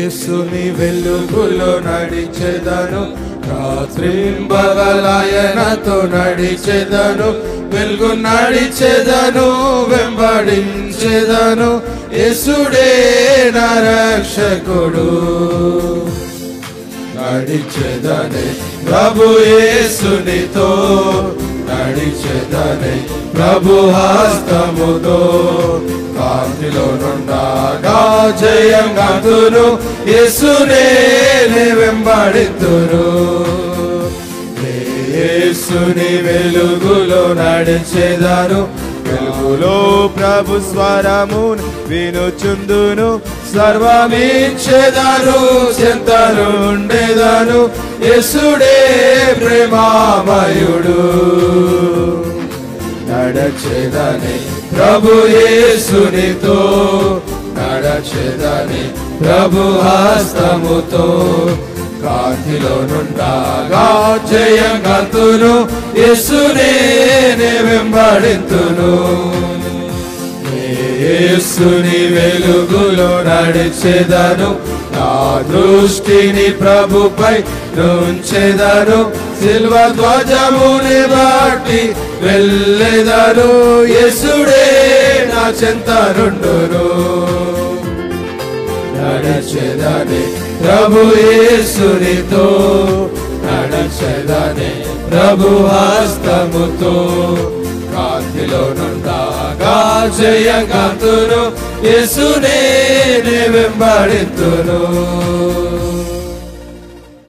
యేసుని వెలుగులో నడిచెదను, రాత్రింబగలాయనతో నడిచెదను, వెలుగు నడిచెదను, వెంబడించెదను, యేసుడే నా రక్షకుడు. నడిచెదనే ప్రభు యేసునితో, నడిచెదనే ప్రభు హస్తముతో, కాంతిలో నుండగా జయంగాతును, యేసునే వెంబడితును. యేసుని వెలుగులో నడిచెదను, వెలుగులో ప్రభు స్వరమును వినుచుందును, సర్వమిచ్చెదను, చెంతనుండెదను, యేసుడే ప్రేమామయుడు. నడచెదనే ప్రభు యేసునితో, నడచెదనే ప్రభు హస్తముతో, కాంతిలో నుండగా జయంగాతును, యేసునే వెంబడింతును. యేసుని వెలుగులో నడిచెదను, నా దృష్టిని ప్రభుపై నుంచెదను, సిల్వ ధ్వజముని బట్టి వెళ్ళెదను, యేసుడే నా చెంతనుండును. నడచెదనే ప్రభు యేసునితో, నడచెదనే ప్రభు హస్తముతో, కాంతిలో నుండగా జయంగాతును, యేసునే వెంబడింతును.